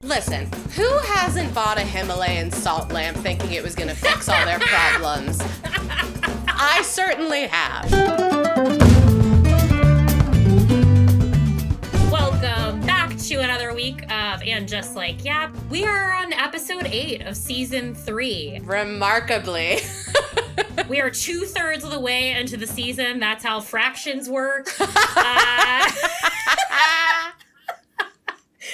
Listen, who hasn't bought a Himalayan salt lamp thinking it was gonna fix all their problems? I certainly have. Welcome back to another week of And Just Like Yap. We are on episode 8 of season 3. Remarkably. We are 2/3 of the way into the season. That's how fractions work.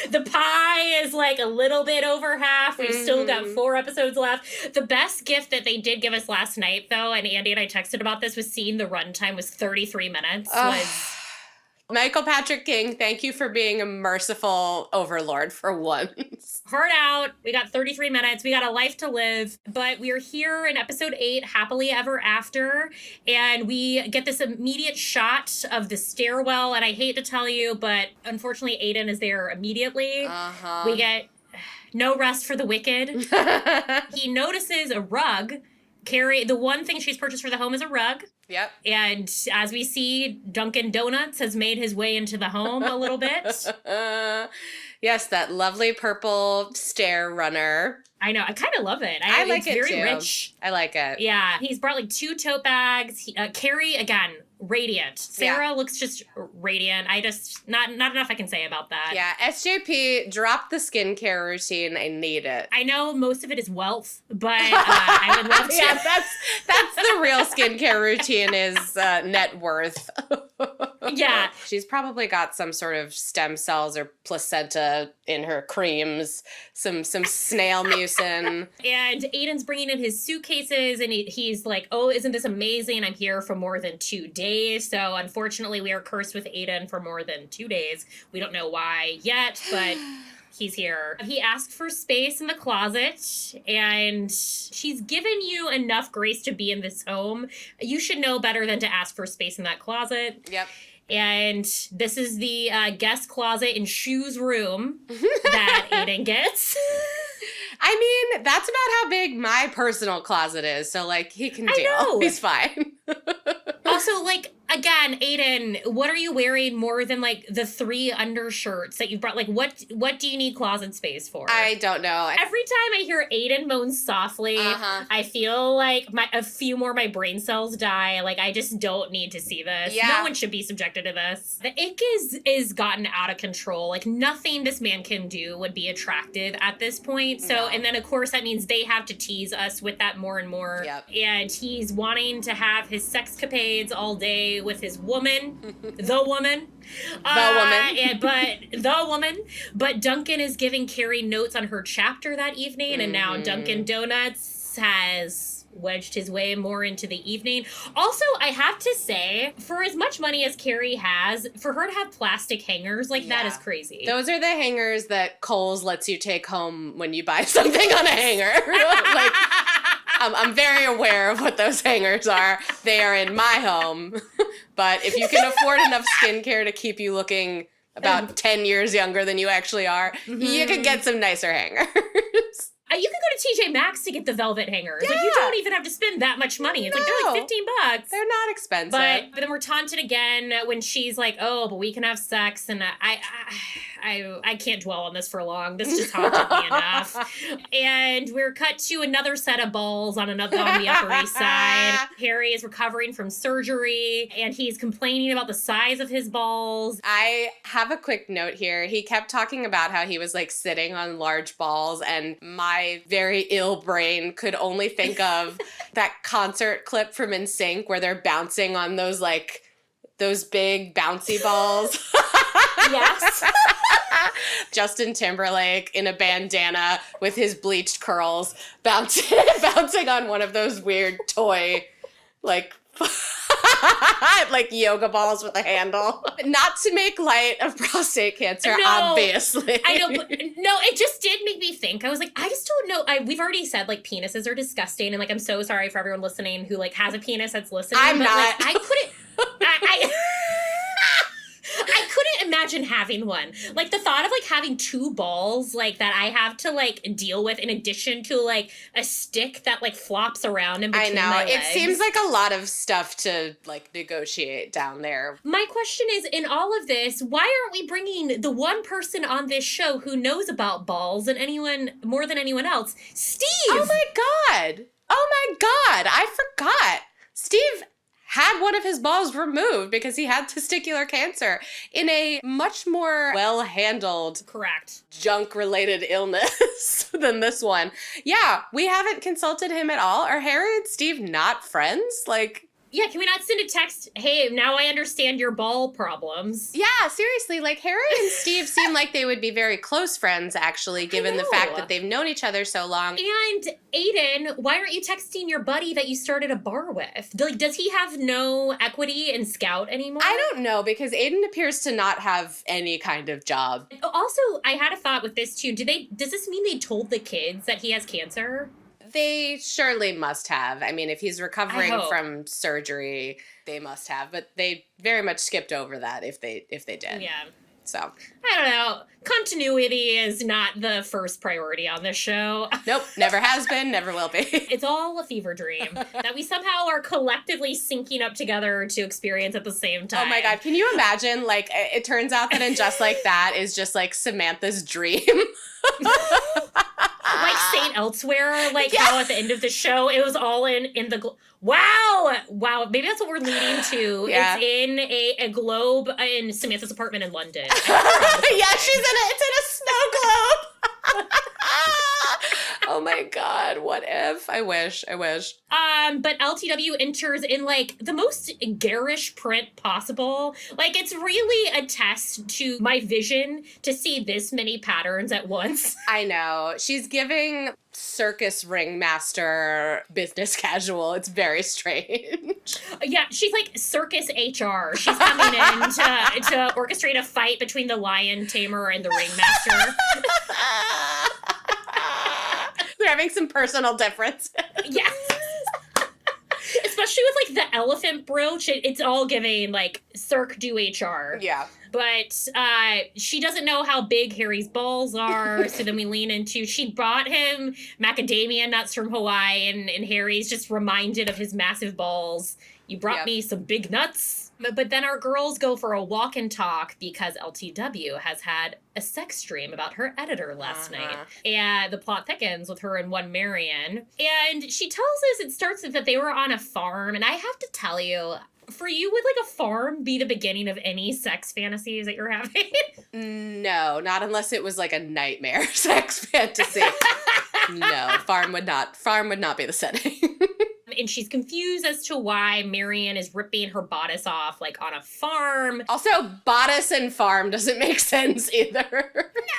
The pie is like a little bit over half. We've still got 4 episodes left. The best gift that they did give us last night, though, and Andy and I texted about this, was seeing the runtime was 33 minutes. Michael Patrick King, thank you for being a merciful overlord for once. Heart out. We got 33 minutes. We got a life to live. But we are here in episode 8, Happily Ever After. And we get this immediate shot of the stairwell. And I hate to tell you, but unfortunately, Aiden is there immediately. We get no rest for the wicked. He notices a rug. Carrie, the one thing she's purchased for the home is a rug. Yep. And as we see, Dunkin' Donuts has made his way into the home a little bit. Yes, that lovely purple stair runner. I know. I kind of love it. I like it's very too. rich. I like it. Yeah. He's brought like 2 tote bags. Carrie, again, radiant. Sarah looks just radiant. Not enough I can say about that. Yeah. SJP, drop the skincare routine. I need it. I know most of it is wealth, but I would love to. Yeah, that's the real skincare routine is net worth. Yeah. She's probably got some sort of stem cells or placenta in her creams, some snail mucin. And Aiden's bringing in his suitcases, and he's like, oh, isn't this amazing? I'm here for more than 2 days. So unfortunately, we are cursed with Aiden for more than 2 days. We don't know why yet, but he's here. He asked for space in the closet, and she's given you enough grace to be in this home. You should know better than to ask for space in that closet. Yep. And this is the guest closet in Shu's room that Aiden gets. I mean, that's about how big my personal closet is. So, like, he can deal. know. He's fine. Also, like, again, Aiden, what are you wearing more than, like, the 3 undershirts that you've brought? Like, what do you need closet space for? I don't know. Every time I hear Aiden moan softly, I feel like a few more of my brain cells die. Like, I just don't need to see this. Yeah. No one should be subjected to this. The ick is gotten out of control. Like, nothing this man can do would be attractive at this point. So, and then, of course, that means they have to tease us with that more and more. Yep. And he's wanting to have his sexcapades all day with his woman, the woman. But Duncan is giving Carrie notes on her chapter that evening, and now Dunkin' Donuts has wedged his way more into the evening. Also, I have to say, for as much money as Carrie has, for her to have plastic hangers, like, that is crazy. Those are the hangers that Kohl's lets you take home when you buy something on a hanger. Like, I'm very aware of what those hangers are. They are in my home. But if you can afford enough skincare to keep you looking about 10 years younger than you actually are, you could get some nicer hangers. You can go to TJ Maxx to get the velvet hangers. Yeah. Like, you don't even have to spend that much money. It's like, they're like $15. They're not expensive. But then we're taunted again when she's like, oh, but we can have sex. And I can't dwell on this for long. This just haunted me enough. And we're cut to another set of balls on the Upper East Side. Harry is recovering from surgery, and he's complaining about the size of his balls. I have a quick note here. He kept talking about how he was like sitting on large balls, and my very ill brain could only think of that concert clip from NSYNC where they're bouncing on those big bouncy balls. Yes. Justin Timberlake in a bandana with his bleached curls bouncing on one of those weird toy, like yoga balls with a handle. Not to make light of prostate cancer, obviously. I know, but no, it just did make me think. I was like, I just don't know. We've already said, like, penises are disgusting, and, like, I'm so sorry for everyone listening who, like, has a penis that's listening. I'm not. Like, I couldn't can't imagine having one. Like, the thought of, like, having 2 balls, like, that I have to, like, deal with in addition to, like, a stick that, like, flops around in between my legs. It seems like a lot of stuff to, like, negotiate down there. My question is, in all of this, why aren't we bringing the one person on this show who knows about balls and anyone more than anyone else? Steve! Oh my God! Oh my God! I forgot. Steve had one of his balls removed because he had testicular cancer in a much more well-handled, correct, junk-related illness than this one. Yeah, we haven't consulted him at all. Are Harry and Steve not friends? Like... Yeah, can we not send a text, hey, now I understand your ball problems? Yeah, seriously, like, Harry and Steve seem like they would be very close friends, actually, given the fact that they've known each other so long. And Aiden, why aren't you texting your buddy that you started a bar with? Like, does he have no equity in Scout anymore? I don't know, because Aiden appears to not have any kind of job. Also, I had a thought with this, too. Does this mean they told the kids that he has cancer? They surely must have. I mean, if he's recovering from surgery, they must have. But they very much skipped over that if they did. Yeah. So. I don't know. Continuity is not the first priority on this show. Nope. Never has been, never will be. It's all a fever dream that we somehow are collectively syncing up together to experience at the same time. Oh my God. Can you imagine, like, it turns out that in Just Like That is just, like, Samantha's dream. Like Saint Elsewhere, like how at the end of the show it was all in the wow, maybe that's what we're leading to. Yeah. It's in a globe in Samantha's apartment in London. Yeah, it's in a snow globe. Oh my God, what if? I wish. But LTW enters in, like, the most garish print possible. Like, it's really a test to my vision to see this many patterns at once. I know. She's giving circus ringmaster business casual. It's very strange. Yeah, she's like circus HR. She's coming in to orchestrate a fight between the lion tamer and the ringmaster. They're having some personal differences. Yes. Especially with, like, the elephant brooch. It's all giving, like, Cirque du HR. Yeah. But she doesn't know how big Harry's balls are, so then we lean into, she brought him macadamia nuts from Hawaii, and Harry's just reminded of his massive balls. You brought me some big nuts. But then our girls go for a walk and talk because LTW has had a sex dream about her editor last night. And the plot thickens with her and one Marion. And she tells us it starts with that they were on a farm. And I have to tell you, for you, would, like, a farm be the beginning of any sex fantasies that you're having? No, not unless it was, like, a nightmare sex fantasy. No, farm would not be the setting. And she's confused as to why Marion is ripping her bodice off, like, on a farm. Also, bodice and farm doesn't make sense either.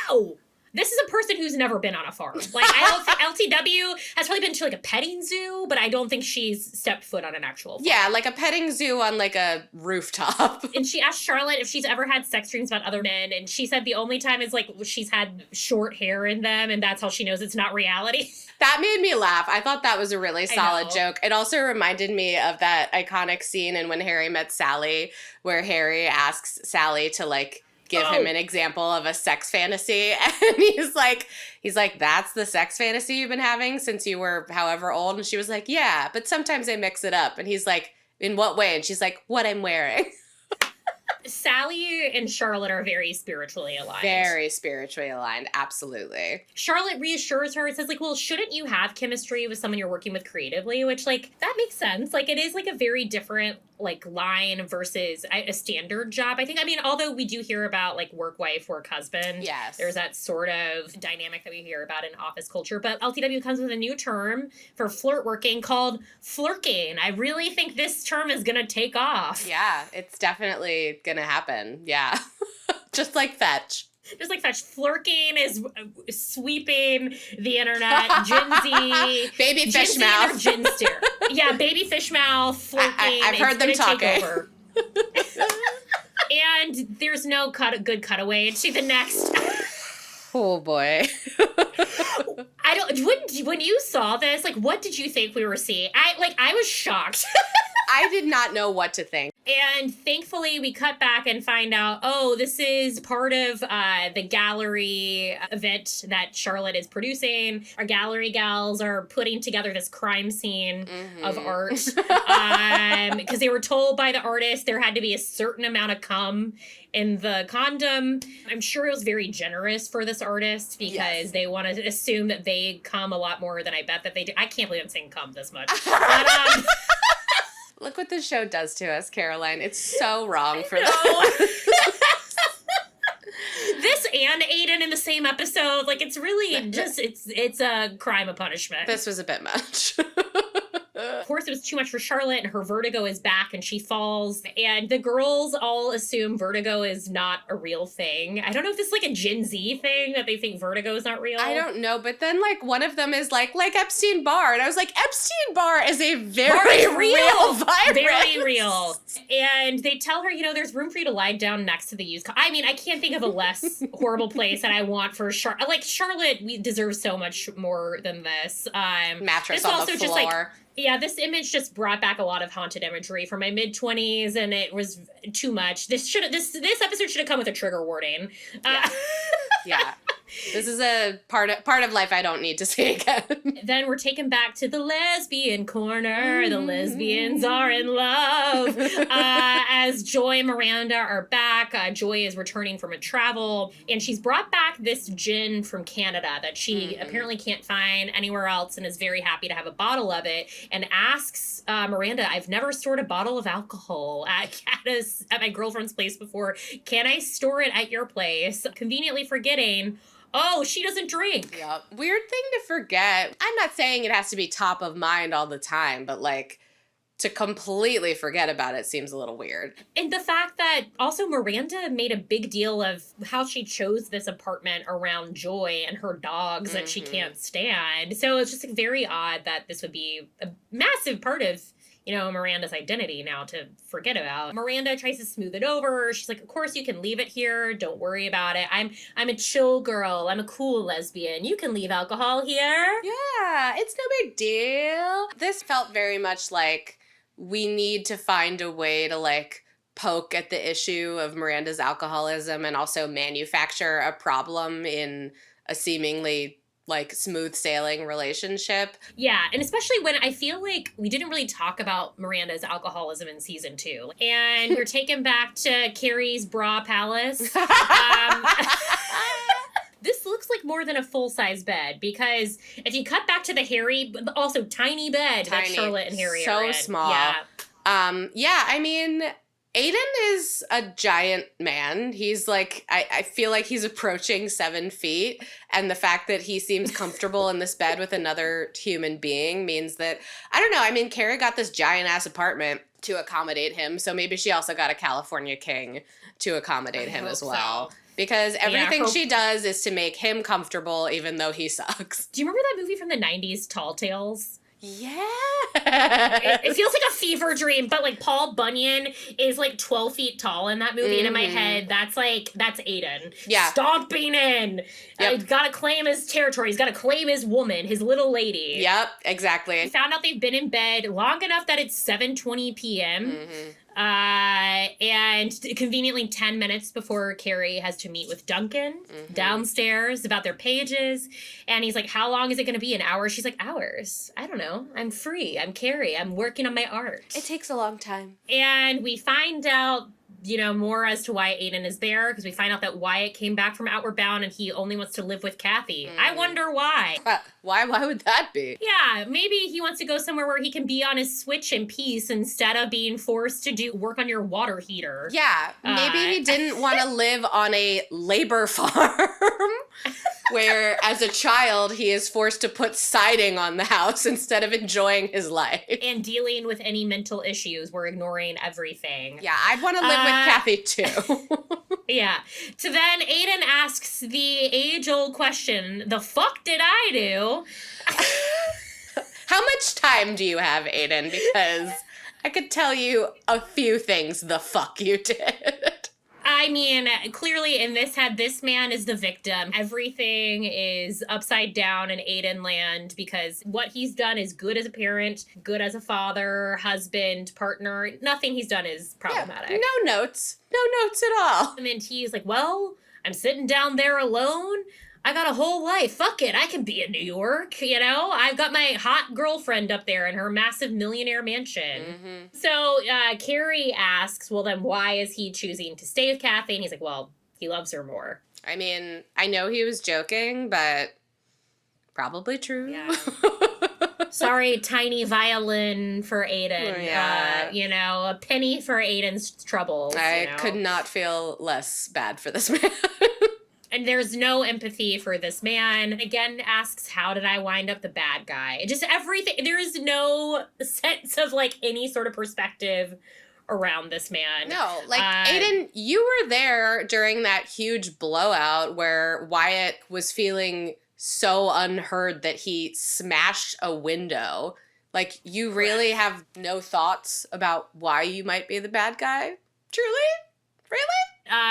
No! This is a person who's never been on a farm. Like, I don't think LTW has probably been to, like, a petting zoo, but I don't think she's stepped foot on an actual farm. Yeah, like a petting zoo on, like, a rooftop. And she asked Charlotte if she's ever had sex dreams about other men, and she said the only time is, like, she's had short hair in them, and that's how she knows it's not reality. That made me laugh. I thought that was a really solid joke. It also reminded me of that iconic scene in When Harry Met Sally, where Harry asks Sally to, like, give him an example of a sex fantasy. And he's like, that's the sex fantasy you've been having since you were however old? And she was like, yeah, but sometimes I mix it up. And he's like, in what way? And she's like, what I'm wearing. Sally and Charlotte are very spiritually aligned. Very spiritually aligned, absolutely. Charlotte reassures her and says, like, well, shouldn't you have chemistry with someone you're working with creatively? Which, like, that makes sense. Like, it is, like, a very different, like, line versus a standard job. I think, I mean, although we do hear about, like, work wife, work husband. Yes. There's that sort of dynamic that we hear about in office culture. But LTW comes with a new term for flirt working called flirting. I really think this term is going to take off. Yeah, it's definitely going to happen. Yeah. Just like Fetch. Just like Fetch. Flirting is sweeping the internet. Gen Z. Baby fish mouth. Ginster. Yeah, baby fish mouth. Flirting. I've heard them talking. And there's no good cutaway to the next. Oh boy. When you saw this, like, what did you think we were seeing? I was shocked. I did not know what to think. And thankfully, we cut back and find out, oh, this is part of the gallery event that Charlotte is producing. Our gallery gals are putting together this crime scene of art. Because they were told by the artist there had to be a certain amount of cum in the condom. I'm sure it was very generous for this artist because they want to assume that they cum a lot more than I bet that they do. I can't believe I'm saying cum this much. But, look what this show does to us, Caroline. It's so wrong for them. This and Aiden in the same episode, like, it's really just, it's a crime of punishment. This was a bit much. Of course, it was too much for Charlotte, and her vertigo is back, and she falls. And the girls all assume vertigo is not a real thing. I don't know if this is like a Gen Z thing, that they think vertigo is not real. I don't know, but then, like, one of them is like Epstein-Barr, and I was like, Epstein-Barr is a very real virus. Very real. And they tell her, you know, there's room for you to lie down next to the used car. I mean, I can't think of a less horrible place that I want for Charlotte. Like, Charlotte, we deserve so much more than this. Mattress on the floor. Just, like, yeah, this image just brought back a lot of haunted imagery from my mid-20s, and it was too much. This episode should have come with a trigger warning. Yeah. This is a part of life I don't need to see again. Then we're taken back to the lesbian corner. The lesbians are in love. As Joy and Miranda are back, Joy is returning from a travel, and she's brought back this gin from Canada that she apparently can't find anywhere else, and is very happy to have a bottle of it, and asks Miranda, I've never stored a bottle of alcohol at my girlfriend's place before. Can I store it at your place? Conveniently forgetting, oh, she doesn't drink. Yeah. Weird thing to forget. I'm not saying it has to be top of mind all the time, but, like, to completely forget about it seems a little weird. And the fact that also Miranda made a big deal of how she chose this apartment around Joy and her dogs that she can't stand. So it's just like, very odd that this would be a massive part of, you know, Miranda's identity now to forget about. Miranda tries to smooth it over. She's like, of course you can leave it here. Don't worry about it. I'm a chill girl. I'm a cool lesbian. You can leave alcohol here. Yeah, it's no big deal. This felt very much like we need to find a way to, like, poke at the issue of Miranda's alcoholism and also manufacture a problem in a seemingly, like, smooth sailing relationship. Yeah, and especially when I feel like we didn't really talk about Miranda's alcoholism in season 2. And we're taken back to Carrie's bra palace. This looks like more than a full-size bed, because if you cut back to the Harry, also tiny bed that Charlotte and Harry are in. So small. Yeah, I mean, Aiden is a giant man. He's like, I feel like he's approaching 7 feet. And the fact that he seems comfortable in this bed with another human being means that, I don't know, I mean, Carrie got this giant ass apartment to accommodate him. So maybe she also got a California king to accommodate him as well. So. Because everything she does is to make him comfortable, even though he sucks. Do you remember that movie from the 90s, Tall Tales? Yeah. It feels like a fever dream, but, like, Paul Bunyan is, like, 12 feet tall in that movie, and in my head, that's Aiden. Yeah. Stomping in. Yep. He's got to claim his territory. He's got to claim his woman, his little lady. Yep, exactly. We found out they've been in bed long enough that it's 7:20 p.m., and conveniently 10 minutes before Carrie has to meet with Duncan downstairs about their pages. And he's like, how long is it going to be? An hour? She's like, hours? I don't know. I'm free. I'm Carrie. I'm working on my art. It takes a long time. And we find out, you know, more as to why Aiden is there, because we find out that Wyatt came back from Outward Bound and he only wants to live with Kathy. I wonder why. Why would that be? Yeah, maybe he wants to go somewhere where he can be on his Switch in peace instead of being forced to do work on your water heater. Yeah, maybe he didn't want to live on a labor farm where, as a child, he is forced to put siding on the house instead of enjoying his life. And dealing with any mental issues. We're ignoring everything. Yeah, I'd want to live with Kathy, too. Yeah. So then Aiden asks the age-old question, the fuck did I do? How much time do you have, Aiden? Because I could tell you a few things the fuck you did. I mean, clearly in this head, this man is the victim. Everything is upside down in Aiden land because what he's done is good as a parent, good as a father, husband, partner. Nothing he's done is problematic. Yeah, no notes. No notes at all. And he's like, well, I'm sitting down there alone. I got a whole life. Fuck it. I can be in New York. You know, I've got my hot girlfriend up there in her massive millionaire mansion. Mm-hmm. So Carrie asks, well, then why is he choosing to stay with Kathy? And he's like, well, he loves her more. I mean, I know he was joking, but probably true. Yeah. Sorry, tiny violin for Aiden. Yeah. You know, a penny for Aiden's troubles. I could not feel less bad for this man. And there's no empathy for this man. Again, asks, how did I wind up the bad guy? Just everything. There is no sense of, like, any sort of perspective around this man. No, like, Aiden, you were there during that huge blowout where Wyatt was feeling so unheard that he smashed a window. Like, you really have no thoughts about why you might be the bad guy? Truly? Really?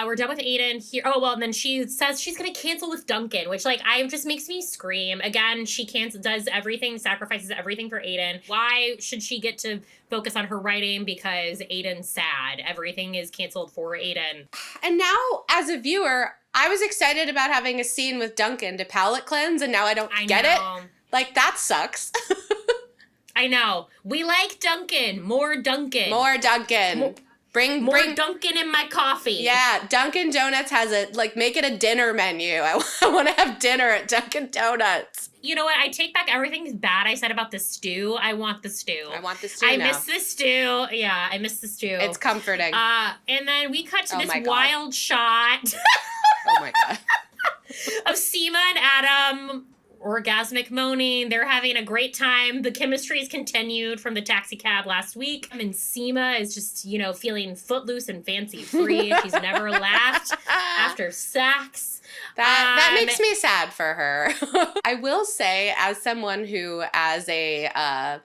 We're done with Aiden here. Oh, well, and then she says she's going to cancel with Duncan, which, like, just makes me scream. Again, she does everything, sacrifices everything for Aiden. Why should she get to focus on her writing? Because Aiden's sad. Everything is canceled for Aiden. And now, as a viewer, I was excited about having a scene with Duncan to palate cleanse, and now I don't get it. Like, that sucks. I know. We like Duncan. More Duncan. More Duncan. Bring Dunkin' in my coffee. Yeah, Dunkin' Donuts has make it a dinner menu. I want to have dinner at Dunkin' Donuts. You know what? I take back everything bad I said about the stew. I want the stew. I want the stew I now. miss the stew. Yeah, I miss the stew. It's comforting. And then we cut to this wild shot. Oh my God. Of Seema and Adam orgasmic moaning. They're having a great time. The chemistry is continued from the taxi cab last week. And Seema is just, feeling footloose and fancy free. She's never laughed after sex. That makes me sad for her. I will say, as someone who, as a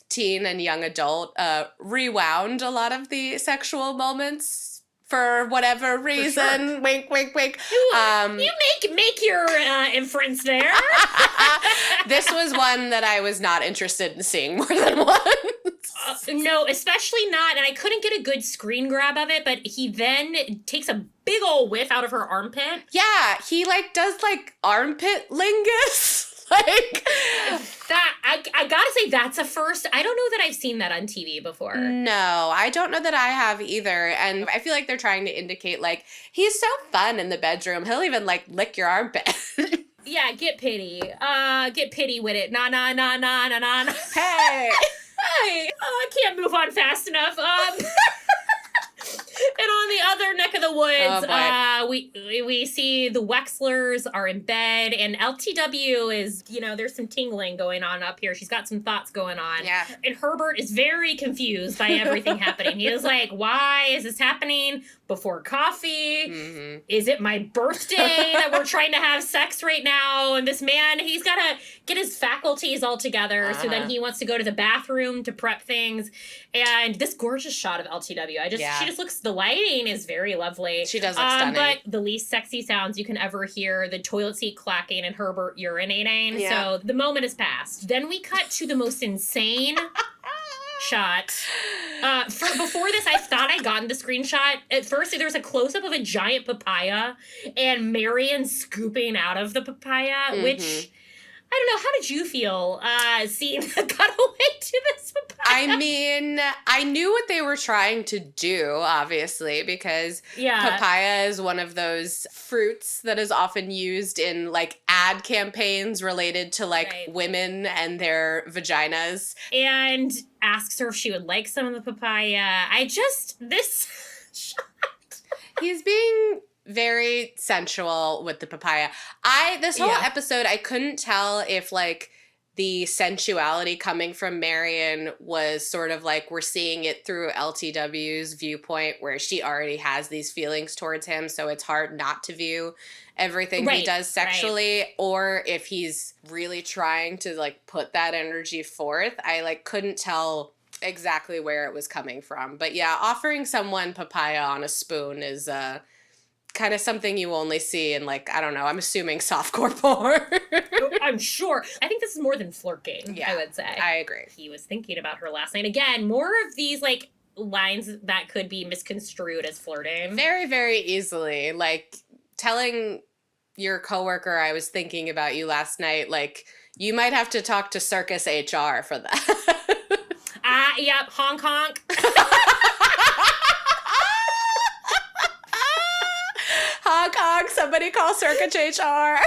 teen and young adult, rewound a lot of the sexual moments for whatever reason. Sure. Wink, wink, wink. You make your inference there. This was one that I was not interested in seeing more than once. No, especially not. And I couldn't get a good screen grab of it, but he then takes a big old whiff out of her armpit. Yeah, he does armpit lingus. That I gotta say that's a first. I don't know that I've seen that on TV before. No, I don't know that I have either. And I feel like they're trying to indicate he's so fun in the bedroom. He'll even lick your armpit. Yeah, get pity. Get pity with it. Na na na na na na. Hey. Hey. Oh, I can't move on fast enough. And on the other neck of the woods, we see the Wexlers are in bed, and LTW is, there's some tingling going on up here. She's got some thoughts going on. Yeah. And Herbert is very confused by everything happening. He is like, why is this happening before coffee? Mm-hmm. Is it my birthday that we're trying to have sex right now? And this man, he's got to get his faculties all together. So then he wants to go to the bathroom to prep things. And this gorgeous shot of LTW, she just looks, the lighting is very lovely. She does look stunning. But the least sexy sounds you can ever hear, the toilet seat clacking and Herbert urinating. Yeah. So the moment has passed. Then we cut to the most insane shot. Before this, I thought I'd gotten the screenshot. At first, there was a close-up of a giant papaya and Marion scooping out of the papaya, which... I don't know. How did you feel seeing the cutaway to this papaya? I mean, I knew what they were trying to do, obviously, because papaya is one of those fruits that is often used in ad campaigns related to women and their vaginas. And asks her if she would like some of the papaya. This shot. He's being very sensual with the papaya. This whole episode, I couldn't tell if the sensuality coming from Marion was sort of we're seeing it through LTW's viewpoint where she already has these feelings towards him, so it's hard not to view everything he does sexually, or if he's really trying to put that energy forth. I couldn't tell exactly where it was coming from. But yeah, offering someone papaya on a spoon is kind of something you only see in, like, I don't know, I'm assuming softcore porn. I'm sure. I think this is more than flirting, I would say. I agree. He was thinking about her last night. Again, more of these, like, lines that could be misconstrued as flirting. Very, very easily. Like, telling your coworker I was thinking about you last night, like, you might have to talk to Circus HR for that. Yep, honk honk. Honk honk, somebody call Circus HR.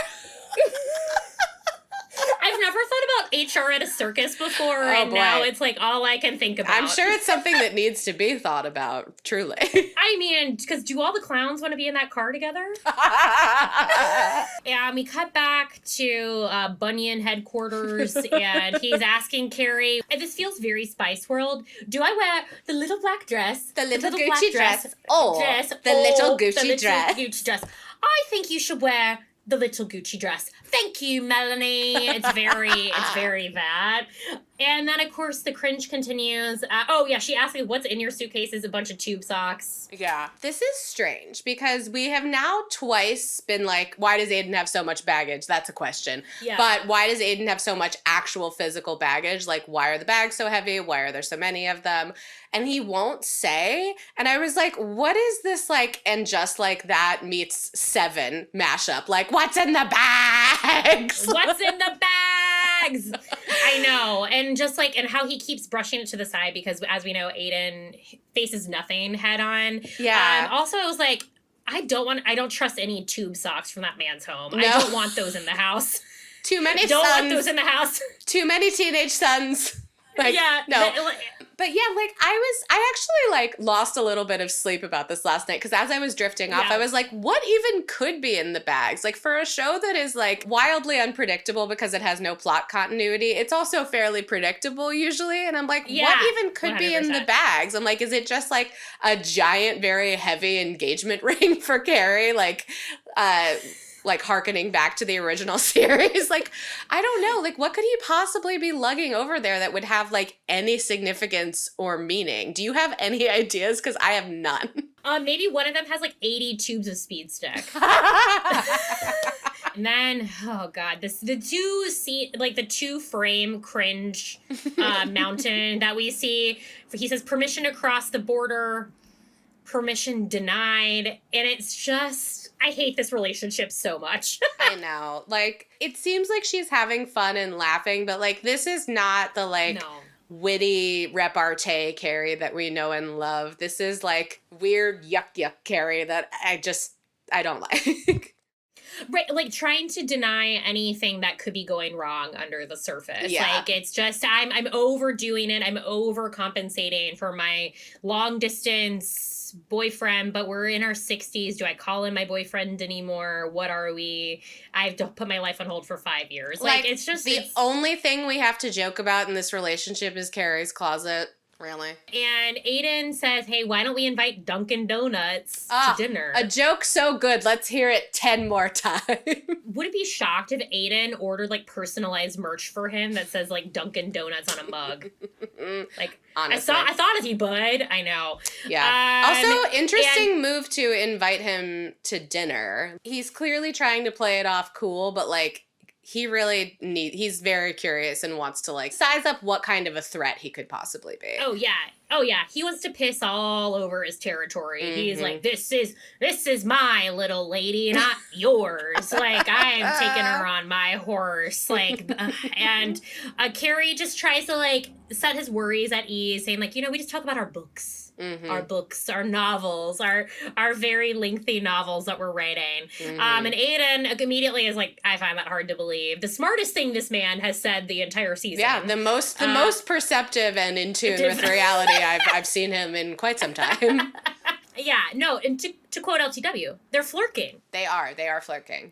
I've never thought about HR at a circus before, and now it's like all I can think about. I'm sure it's something that needs to be thought about, truly. I mean, because do all the clowns want to be in that car together? And we cut back to Bunyan headquarters, and he's asking Carrie, and this feels very Spice World, do I wear the little black dress? The little Gucci dress? Or the little Gucci dress? Gucci dress. I think you should wear the little Gucci dress. Thank you, Melanie. It's very bad. And then, of course, the cringe continues. She asked me, what's in your suitcase? Is a bunch of tube socks. Yeah. This is strange because we have now twice been like, why does Aiden have so much baggage? That's a question. Yeah. But why does Aiden have so much actual physical baggage? Like, why are the bags so heavy? Why are there so many of them? And he won't say. And I was like, what is this, like, and just like that meets Seven mashup? Like, what's in the bags? What's in the bags? I know. And just like, and how he keeps brushing it to the side because, as we know, Aiden faces nothing head on. Yeah. Also, I was like, I don't trust any tube socks from that man's home. No. I don't want those in the house. Too many don't sons. want those in the house. Too many teenage sons. Like, yeah. No. But yeah, like, I actually, like, lost a little bit of sleep about this last night, because as I was drifting off, I was like, what even could be in the bags? Like, for a show that is, like, wildly unpredictable because it has no plot continuity, it's also fairly predictable usually, and I'm like, what even could 100%. Be in the bags? I'm like, is it just, like, a giant, very heavy engagement ring for Carrie? Like hearkening back to the original series. Like, I don't know. Like, what could he possibly be lugging over there that would have, like, any significance or meaning? Do you have any ideas? Because I have none. Maybe one of them has, like, 80 tubes of speed stick. And then, oh God, the two frame cringe mountain that we see. He says, permission to cross the border, permission denied. And it's just, I hate this relationship so much. I know. Like, it seems like she's having fun and laughing, but, like, this is not the, like, witty repartee Carrie that we know and love. This is, like, weird yuck Carrie that I don't like. Right, like, trying to deny anything that could be going wrong under the surface. Yeah. Like, it's just, I'm overdoing it. I'm overcompensating for my long-distance boyfriend, but we're in our 60s. Do I call him my boyfriend anymore? What are we? I have to put my life on hold for 5 years. Like, it's just... The only thing we have to joke about in this relationship is Carrie's closet. Really? And Aiden says, hey, why don't we invite Dunkin' Donuts to dinner? A joke so good. Let's hear it 10 more times. Would it be shocked if Aiden ordered, like, personalized merch for him that says, like, Dunkin' Donuts on a mug? Like, honestly. I thought of you, bud. I know. Yeah. Also, interesting move to invite him to dinner. He's clearly trying to play it off cool, but, like, he's very curious and wants to, like, size up what kind of a threat he could possibly be. Oh yeah. He wants to piss all over his territory. Mm-hmm. He's like, this is my little lady, not yours. Like, I'm taking her on my horse. Like, and Carrie just tries to, like, set his worries at ease, saying, like, we just talk about our books. Mm-hmm. Our books, our novels, our very lengthy novels that we're writing. Mm-hmm. And Aiden immediately is like, I find that hard to believe. The smartest thing this man has said the entire season. Yeah, the most perceptive and in tune with reality I've seen him in quite some time. Yeah, no, and to quote LTW, they're flirting. They are flirting.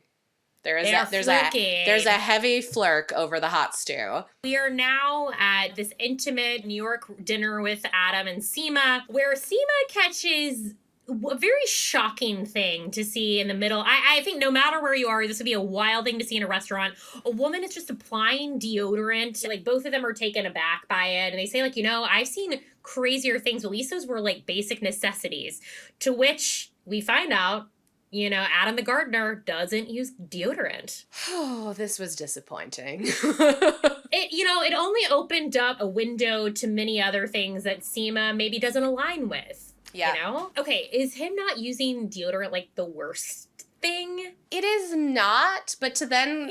There's a heavy flirk over the hot stew. We are now at this intimate New York dinner with Adam and Seema, where Seema catches a very shocking thing to see in the middle. I think no matter where you are, this would be a wild thing to see in a restaurant. A woman is just applying deodorant. Like, both of them are taken aback by it. And they say, like, I've seen crazier things. At least those were, like, basic necessities. To which we find out You know, Adam the gardener doesn't use deodorant. Oh, this was disappointing. It only opened up a window to many other things that Seema maybe doesn't align with. Yeah. You know? Okay, is him not using deodorant like the worst thing? It is not, but to then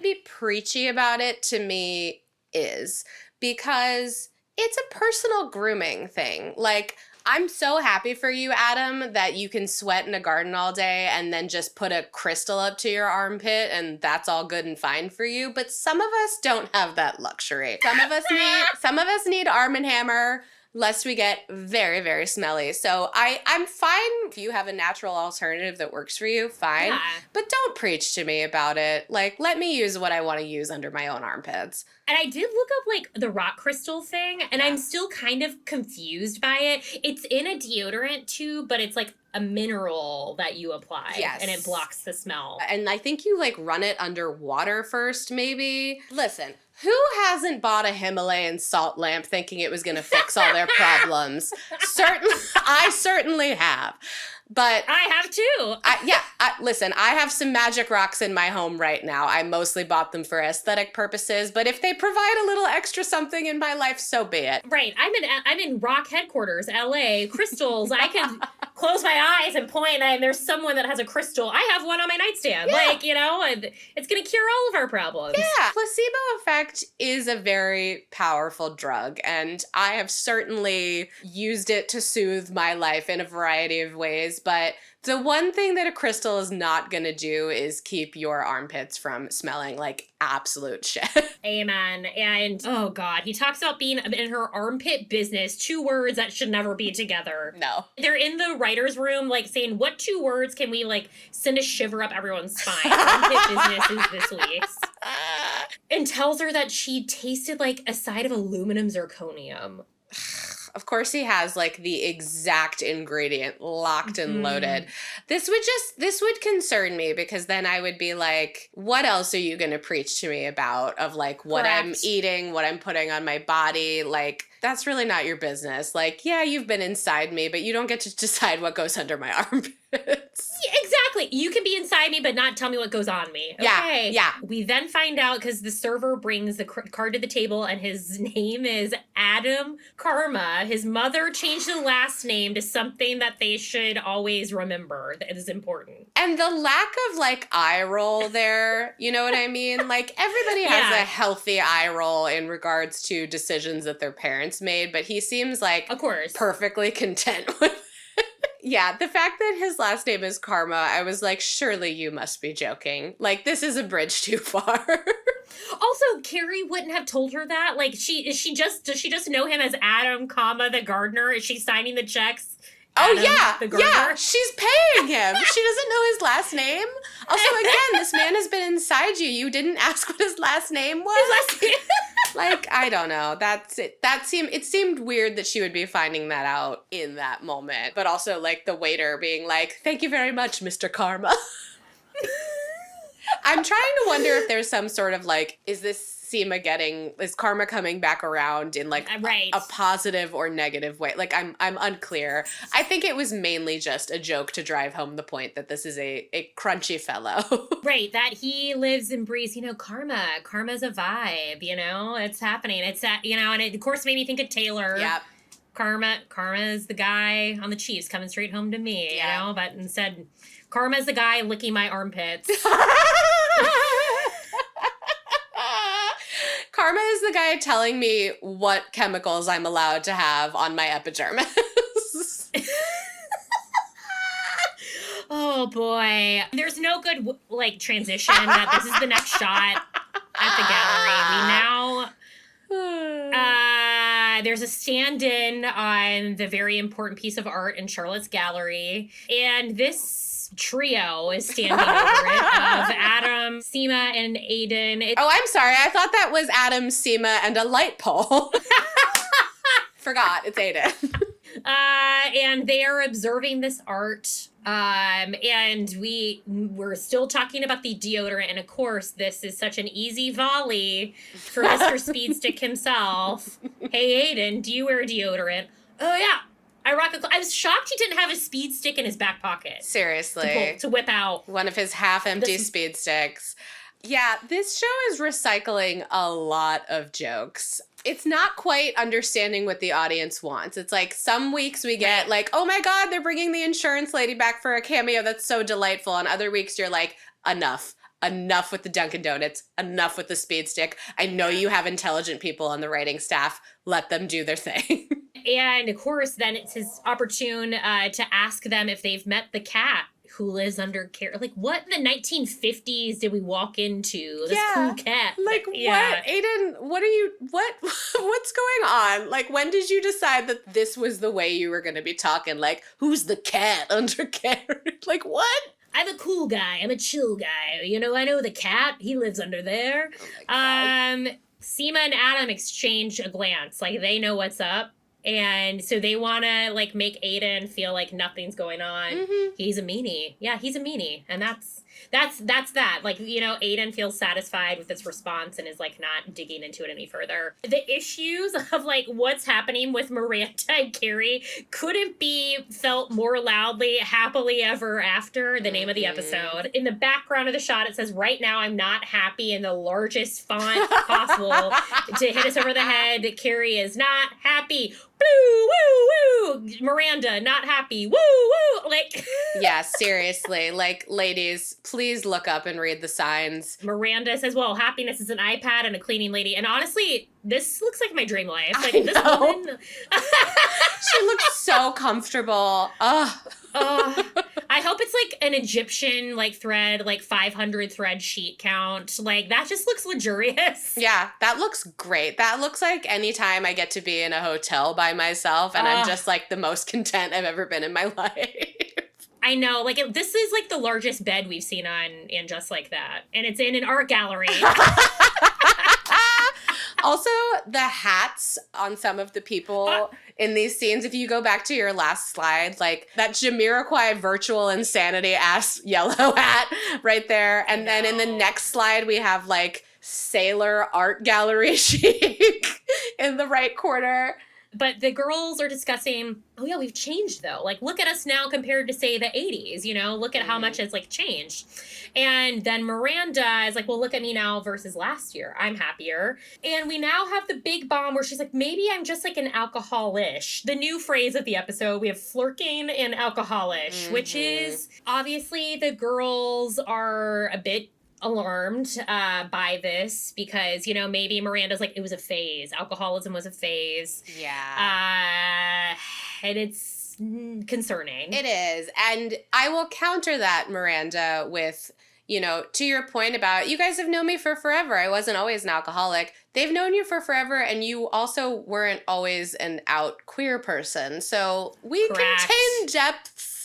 be preachy about it to me is because it's a personal grooming thing. Like, I'm so happy for you, Adam, that you can sweat in a garden all day and then just put a crystal up to your armpit and that's all good and fine for you. But some of us don't have that luxury. Some of us need Arm& Hammer lest we get very, very smelly. So I'm fine if you have a natural alternative that works for you, fine. Yeah. But don't preach to me about it. Like, let me use what I want to use under my own armpits. And I did look up, like, the rock crystal thing, and I'm still kind of confused by it. It's in a deodorant tube, but it's, like, a mineral that you apply. Yes. And it blocks the smell. And I think you, like, run it under water first, maybe. Listen, who hasn't bought a Himalayan salt lamp thinking it was going to fix all their problems? I certainly have. But I have too. Listen, I have some magic rocks in my home right now. I mostly bought them for aesthetic purposes, but if they provide a little extra something in my life, so be it. Right. I'm in rock headquarters, LA, crystals. I can close my eyes and point and there's someone that has a crystal. I have one on my nightstand. Yeah. Like, it's going to cure all of our problems. Yeah. Placebo effect is a very powerful drug, and I have certainly used it to soothe my life in a variety of ways, but the one thing that a crystal is not going to do is keep your armpits from smelling like absolute shit. Amen. And, oh God, he talks about being in her armpit business, 2 words that should never be together. No. They're in the writer's room, like, saying, what 2 words can we, like, send a shiver up everyone's spine? Armpit business is this week's. And tells her that she tasted like a side of aluminum zirconium. Of course he has, like, the exact ingredient locked and loaded. This would concern me, because then I would be like, what else are you going to preach to me about of, like, what I'm eating, what I'm putting on my body? Like, that's really not your business. Like, yeah, you've been inside me, but you don't get to decide what goes under my armpits. Yeah, exactly. You can be inside me, but not tell me what goes on me. Okay. Yeah. We then find out, because the server brings the card to the table, and his name is Adam Karma. His mother changed the last name to something that they should always remember that is important. And the lack of, like, eye roll there, you know what I mean? Like, everybody has a healthy eye roll in regards to decisions that their parents made, but he seems like, of course, perfectly content with it. Yeah, the fact that his last name is Karma, I was like, surely you must be joking. Like, this is a bridge too far. Also, Carrie wouldn't have told her that. Like, does she just know him as Adam, the gardener? Is she signing the checks? Oh, Adam, yeah, she's paying him. She doesn't know his last name. Also, again, this man has been inside you. You didn't ask what his last name was. Like, I don't know. That's it. It seemed weird that she would be finding that out in that moment. But also, like, the waiter being like, thank you very much, Mr. Karma. I'm trying to wonder if there's some sort of, like, is Karma coming back around in, like, a positive or negative way? Like, I'm unclear. I think it was mainly just a joke to drive home the point that this is a crunchy fellow. Right, that he lives and breathes, karma. Karma's a vibe, it's happening. It's that, and it, of course, made me think of Taylor. Yep. Karma is the guy on the Chiefs coming straight home to me, but instead, Karma's the guy licking my armpits. Karma is the guy telling me what chemicals I'm allowed to have on my epidermis. Oh, boy. There's no good, transition. That this is the next shot at the gallery. We now... there's a stand-in on the very important piece of art in Charlotte's gallery. And this trio is standing over it of Adam, Seema, and Aiden. I'm sorry. I thought that was Adam, Seema, and a light pole. Forgot. It's Aiden. And they are observing this art. And we're still talking about the deodorant. And of course, this is such an easy volley for Mr. Speedstick himself. Hey, Aiden, do you wear deodorant? Oh, yeah. I was shocked he didn't have a speed stick in his back pocket. Seriously. To whip out. One of his half-empty speed sticks. Yeah, this show is recycling a lot of jokes. It's not quite understanding what the audience wants. It's like some weeks we get like, oh my God, they're bringing the insurance lady back for a cameo. That's so delightful. And other weeks you're like, enough. Enough with the Dunkin' Donuts. Enough with the speed stick. I know you have intelligent people on the writing staff. Let them do their thing. And of course, then it's his opportune to ask them if they've met the cat who lives under Carrie. Like, what in the 1950s did we walk into? This cool cat. Like, what? Aiden, what's going on? Like, when did you decide that this was the way you were going to be talking? Like, who's the cat under Carrie? Like, what? I'm a cool guy. I'm a chill guy. You know, I know the cat. He lives under there. Oh my God. Seema and Adam exchange a glance. Like, they know what's up. And so they want to, like, make Aiden feel like nothing's going on. Mm-hmm. He's a meanie. Yeah, he's a meanie. And that's that. Like, you know, Aiden feels satisfied with his response and is, like, not digging into it any further. The issues of, like, what's happening with Miranda and Carrie couldn't be felt more loudly, happily ever after, the name of the episode. In the background of the shot, it says, right now I'm not happy, in the largest font possible to hit us over the head. Carrie is not happy. Woo, woo, woo. Miranda, not happy. Woo, woo. Like. Yeah, seriously. Like, ladies, please look up and read the signs. Miranda says, well, happiness is an iPad and a cleaning lady. And honestly, this looks like my dream life. Like, I this know. woman. She looks so comfortable. Ugh. I hope it's like an Egyptian like thread, like 500 thread sheet count. Like, that just looks luxurious. Yeah, that looks great. That looks like any time I get to be in a hotel by myself and I'm just like the most content I've ever been in my life. I know, like, this is like the largest bed we've seen on And Just Like That. And it's in an art gallery. Also, the hats on some of the people in these scenes, if you go back to your last slide, like that Jamiroquai virtual insanity ass yellow hat right there. And then in the next slide, we have like sailor art gallery chic in the right corner. But the girls are discussing, oh yeah, we've changed though. Like, look at us now compared to, say, the 80s, you know? Look at how much has, like, changed. And then Miranda is like, well, look at me now versus last year. I'm happier. And we now have the big bomb where she's like, maybe I'm just, like, an alcoholish. The new phrase of the episode, we have flirting and alcoholish, which is, obviously, the girls are a bit alarmed by this because, you know, maybe Miranda's like, it was a phase. Alcoholism was a phase. Yeah. And it's concerning. It is. And I will counter that, Miranda, with, you know, to your point about, you guys have known me for forever. I wasn't always an alcoholic. They've known you for forever, and you also weren't always an out queer person. So we contain depths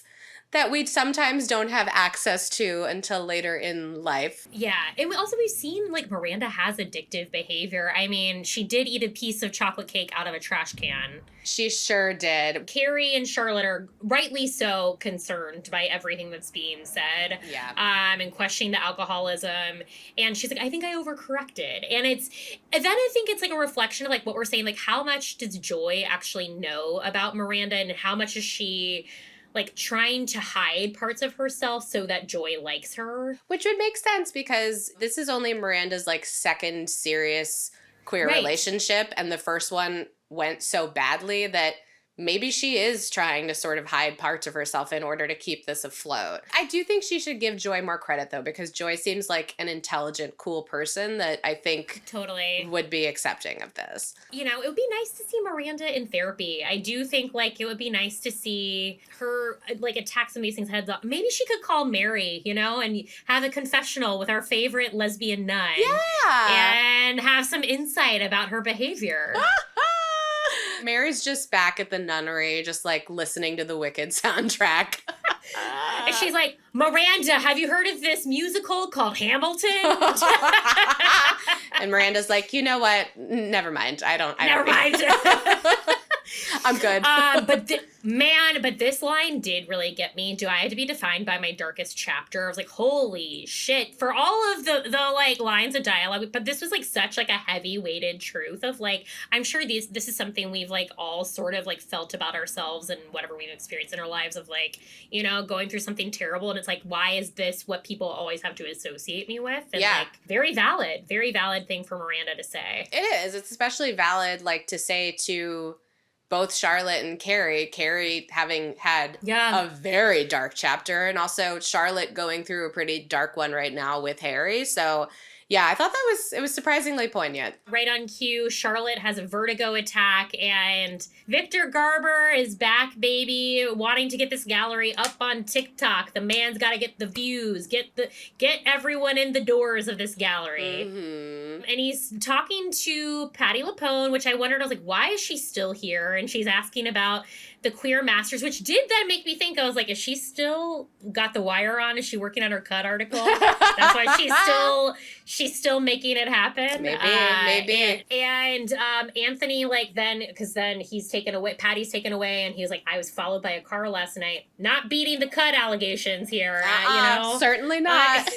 that we sometimes don't have access to until later in life. Yeah. And we've seen, like, Miranda has addictive behavior. I mean, she did eat a piece of chocolate cake out of a trash can. She sure did. Carrie and Charlotte are rightly so concerned by everything that's being said. Yeah. And questioning the alcoholism. And she's like, I think I overcorrected. And then I think it's like a reflection of, like, what we're saying, like, how much does Joy actually know about Miranda, and how much is she, like, trying to hide parts of herself so that Joy likes her? Which would make sense because this is only Miranda's, like, second serious queer relationship, and the first one went so badly that maybe she is trying to sort of hide parts of herself in order to keep this afloat. I do think she should give Joy more credit, though, because Joy seems like an intelligent, cool person that I think totally would be accepting of this. You know, it would be nice to see Miranda in therapy. I do think, like, it would be nice to see her, like, attack some of these things heads up. Maybe she could call Mary, you know, and have a confessional with our favorite lesbian nun. Yeah! And have some insight about her behavior. Mary's just back at the nunnery, just like listening to the Wicked soundtrack. And she's like, Miranda, have you heard of this musical called Hamilton? And Miranda's like, you know what? Never mind. I don't. Never mind. I'm good. But this line did really get me. Do I have to be defined by my darkest chapter? I was like, holy shit. For all of the like lines of dialogue, but this was like such like a heavy weighted truth of like, I'm sure this is something we've like all sort of like felt about ourselves and whatever we've experienced in our lives of like, you know, going through something terrible. And it's like, why is this what people always have to associate me with? And like, very valid thing for Miranda to say. It is. It's especially valid like to say to both Charlotte and Carrie having had a very dark chapter, and also Charlotte going through a pretty dark one right now with Harry. So yeah, I thought it was surprisingly poignant. Right on cue, Charlotte has a vertigo attack, and Victor Garber is back, baby, wanting to get this gallery up on TikTok. The man's got to get the views, get everyone in the doors of this gallery. Mm-hmm. And he's talking to Patti LuPone, which I wondered, I was like, why is she still here? And she's asking about the queer masters, which did then make me think, I was like, is she still got the wire on? Is she working on her cut article? That's why she's still making it happen. Maybe. And Anthony, like, because then he's taken away, Patty's taken away, and he was like, I was followed by a car last night. Not beating the cut allegations here, you know? Certainly not.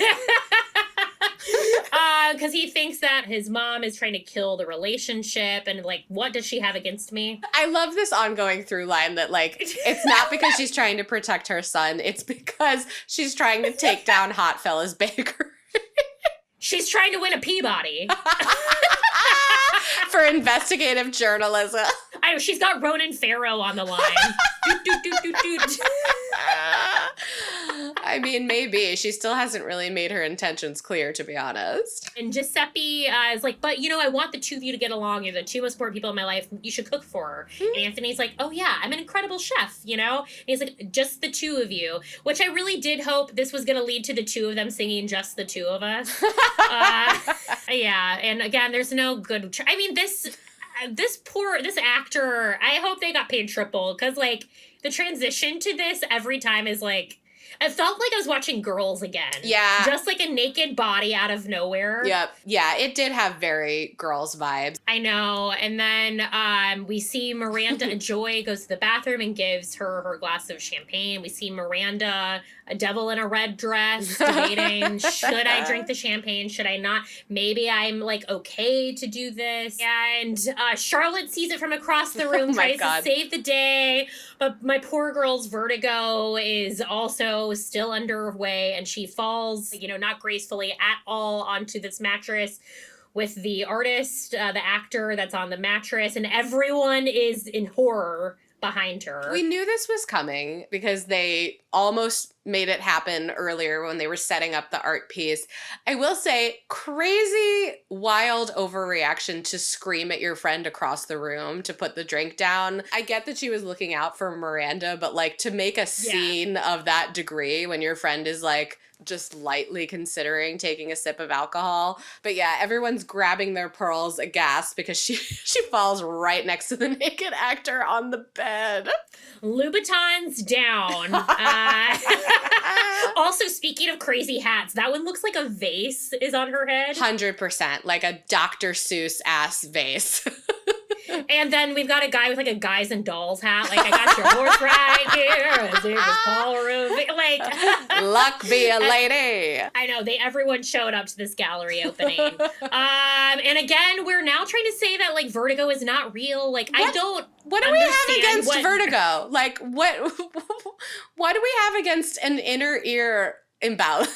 Because he thinks that his mom is trying to kill the relationship, and like, what does she have against me? I love this ongoing through line that like, it's not because she's trying to protect her son, it's because she's trying to take down Hot Fellas Baker. She's trying to win a Peabody. For investigative journalism. I know, she's got Ronan Farrow on the line. I mean, maybe. She still hasn't really made her intentions clear, to be honest. And Giuseppe is like, but, you know, I want the two of you to get along. You're the two most important people in my life. You should cook for her. Mm-hmm. And Anthony's like, oh, yeah, I'm an incredible chef, you know? And he's like, just the two of you. Which I really did hope this was going to lead to the two of them singing Just the Two of Us. Yeah, and again, there's no good... I mean, this actor, I hope they got paid triple. Because, like, the transition to this every time is, like... It felt like I was watching Girls again. Yeah. Just like a naked body out of nowhere. Yep. Yeah, it did have very Girls vibes. I know. And then we see Miranda, Joy goes to the bathroom and gives her glass of champagne. We see Miranda, a devil in a red dress, debating, should I drink the champagne? Should I not? Maybe I'm like okay to do this. And Charlotte sees it from across the room, tries to save the day. But my poor girl's vertigo is also still underway, and she falls, you know, not gracefully at all onto this mattress with the artist, the actor that's on the mattress, and everyone is in horror behind her. We knew this was coming because they almost made it happen earlier when they were setting up the art piece. I will say, crazy, wild overreaction to scream at your friend across the room to put the drink down. I get that she was looking out for Miranda, but like to make a scene of that degree when your friend is like just lightly considering taking a sip of alcohol. But yeah, everyone's grabbing their pearls aghast because she falls right next to the naked actor on the bed. Louboutins down. Also, speaking of crazy hats, that one looks like a vase is on her head. 100%. Like a Dr. Seuss ass vase. And then we've got a guy with like a Guys and Dolls hat. Like, I got your horse right here. His name is Paul Rubin. Like, luck be a lady. I know. Everyone showed up to this gallery opening. And again, we're now trying to say that like vertigo is not real. Like, what do we have against vertigo? Like, what do we have against an inner ear imbalance?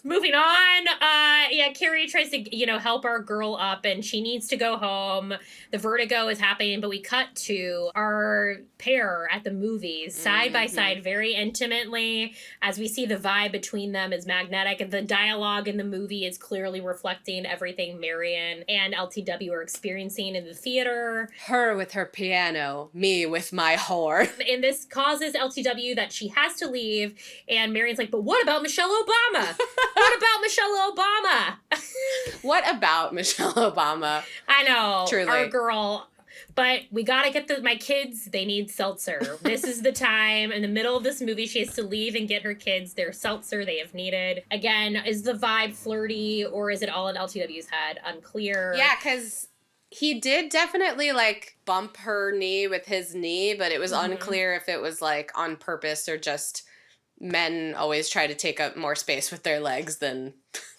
Moving on, Carrie tries to, you know, help our girl up, and she needs to go home. The vertigo is happening, but we cut to our pair at the movies, side by side, very intimately, as we see the vibe between them is magnetic, and the dialogue in the movie is clearly reflecting everything Marion and LTW are experiencing in the theater. Her with her piano, me with my whore. And this causes LTW that she has to leave, and Marion's like, but what about Michelle Obama? What about Michelle Obama? What about Michelle Obama? I know. Truly. Our girl. But we gotta get my kids, they need seltzer. This is the time. In the middle of this movie, she has to leave and get her kids their seltzer they have needed. Again, is the vibe flirty, or is it all in LTW's head? Unclear. Yeah, because He did definitely, like, bump her knee with his knee, but it was unclear if it was, like, on purpose or just men always try to take up more space with their legs than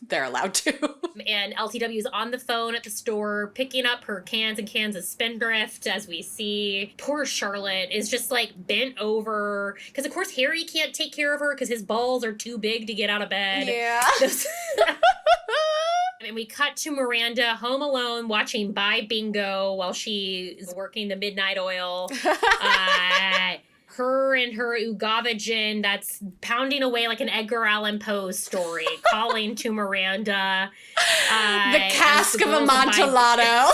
they're allowed to. And LTW is on the phone at the store picking up her cans and cans of Spindrift, as we see. Poor Charlotte is just, like, bent over. Because, of course, Harry can't take care of her because his balls are too big to get out of bed. Yeah. And we cut to Miranda home alone watching Buy Bingo while she is working the midnight oil. Her and her Ugava gin that's pounding away like an Edgar Allan Poe story, calling to Miranda. The cask of Amontillado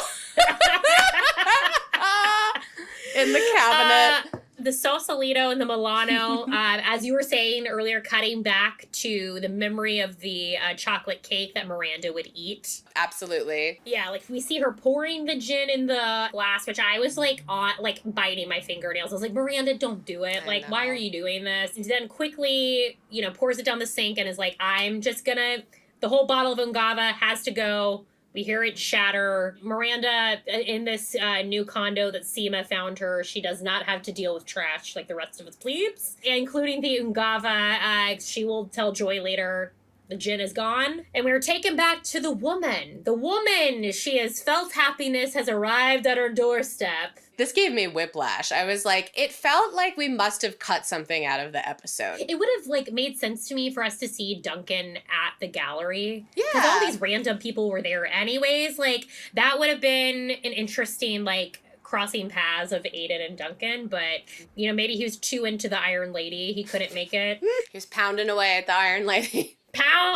in the cabinet. The Sausalito and the Milano, as you were saying earlier, cutting back to the memory of the chocolate cake that Miranda would eat. Absolutely. Yeah, like we see her pouring the gin in the glass, which I was like biting my fingernails. I was like, Miranda, don't do it. Like, why are you doing this? And then quickly, pours it down the sink and is like, the whole bottle of Ungava has to go. We hear it shatter. Miranda, in this new condo that Seema found her, she does not have to deal with trash like the rest of us plebes, including the Ungava. She will tell Joy later the gin is gone. And we're taken back to the woman. The woman, she has felt happiness, has arrived at her doorstep. This gave me whiplash. I was like, it felt like we must have cut something out of the episode. It would have, like, made sense to me for us to see Duncan at the gallery. Yeah. Because all these random people were there anyways. Like, that would have been an interesting, like, crossing paths of Aiden and Duncan. But, maybe he was too into the Iron Lady. He couldn't make it. He was pounding away at the Iron Lady.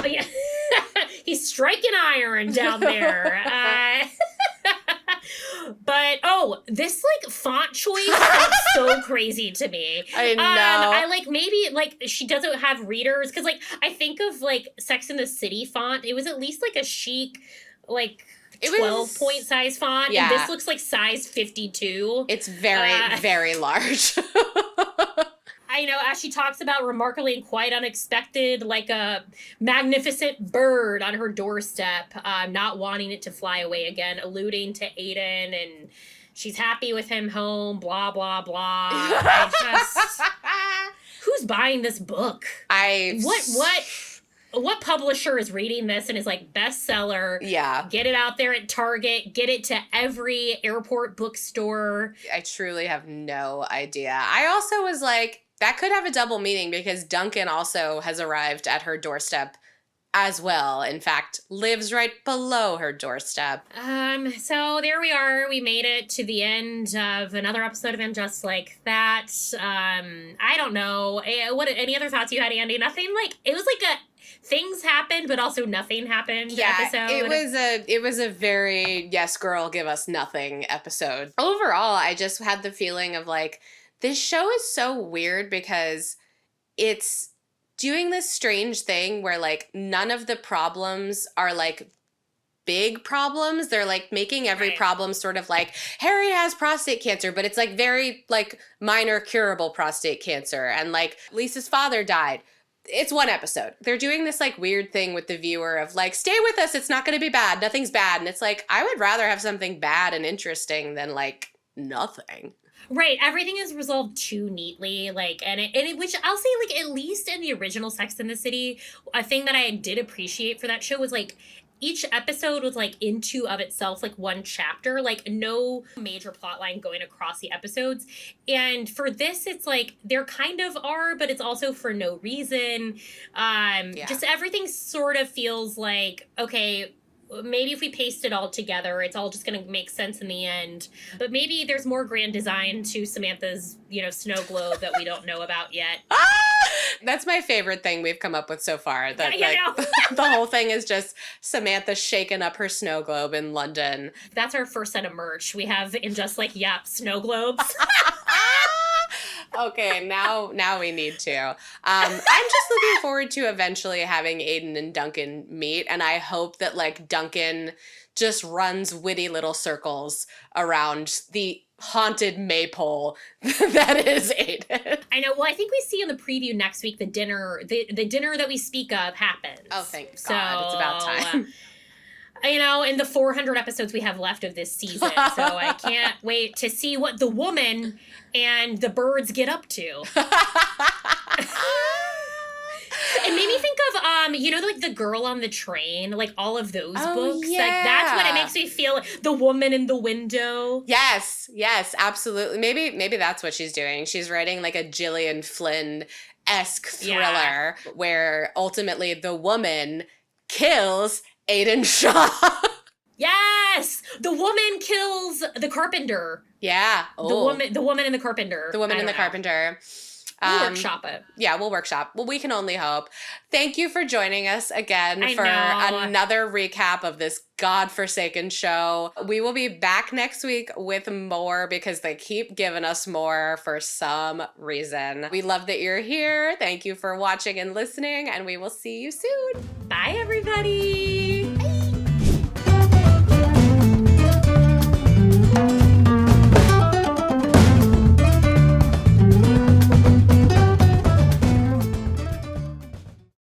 Yeah. He's striking iron down there. But, this, like, font choice felt so crazy to me. I know. I, like, maybe, like, she doesn't have readers. Because, like, I think of, like, Sex and the City font. It was at least, like, a chic, like, 12-point size font. Yeah. And this looks like size 52. It's very, very large. I know, as she talks about remarkably and quite unexpected, like a magnificent bird on her doorstep, not wanting it to fly away again, alluding to Aiden, and she's happy with him home, blah, blah, blah. Who's buying this book? What publisher is reading this and is like, bestseller? Yeah. Get it out there at Target. Get it to every airport bookstore. I truly have no idea. I also was like, that could have a double meaning because Duncan also has arrived at her doorstep as well. In fact, lives right below her doorstep. So there we are. We made it to the end of another episode of And Just Like That. I don't know. Any other thoughts you had, Andy? Nothing like, it was like things happened, but also nothing happened episode. It was a very, yes, girl, give us nothing episode. Overall, I just had the feeling of like, this show is so weird because it's doing this strange thing where, like, none of the problems are, like, big problems. They're, like, making every problem sort of like, Harry has prostate cancer, but it's, like, very, like, minor curable prostate cancer. And, like, Lisa's father died. It's one episode. They're doing this, like, weird thing with the viewer of, like, stay with us. It's not going to be bad. Nothing's bad. And it's like, I would rather have something bad and interesting than, like, nothing. Right, everything is resolved too neatly, like, and it, which I'll say, like, at least in the original Sex and the City, a thing that I did appreciate for that show was, like, each episode was, like, into of itself, like, one chapter, like, no major plot line going across the episodes, and for this, it's, like, there kind of are, but it's also for no reason, just everything sort of feels like, okay, maybe if we paste it all together, it's all just going to make sense in the end. But maybe there's more grand design to Samantha's, snow globe that we don't know about yet. That's my favorite thing we've come up with so far. That the whole thing is just Samantha shaking up her snow globe in London. That's our first set of merch. We have in just like, snow globes. Okay, now we need to. I'm just looking forward to eventually having Aiden and Duncan meet, and I hope that, like, Duncan just runs witty little circles around the haunted maypole that is Aiden. I know. Well, I think we see in the preview next week the dinner that we speak of happens. Oh, thank God. It's about time. You know, in the 400 episodes we have left of this season. So I can't wait to see what the woman and the birds get up to. It made me think of, you know, like The Girl on the Train, like all of those books. Yeah. Like, that's what it makes me feel. The Woman in the Window. Yes, absolutely. Maybe that's what she's doing. She's writing like a Gillian Flynn-esque thriller where ultimately the woman kills Aiden Shaw. Yes! The woman kills the carpenter. Yeah. Oh. The woman and the carpenter. The woman and the carpenter. We'll workshop it. Yeah, we'll workshop. Well, we can only hope. Thank you for joining us again for know. another recap of this godforsaken show. We will be back next week with more because they keep giving us more for some reason. We love that you're here. Thank you for watching and listening, and we will see you soon. Bye, everybody.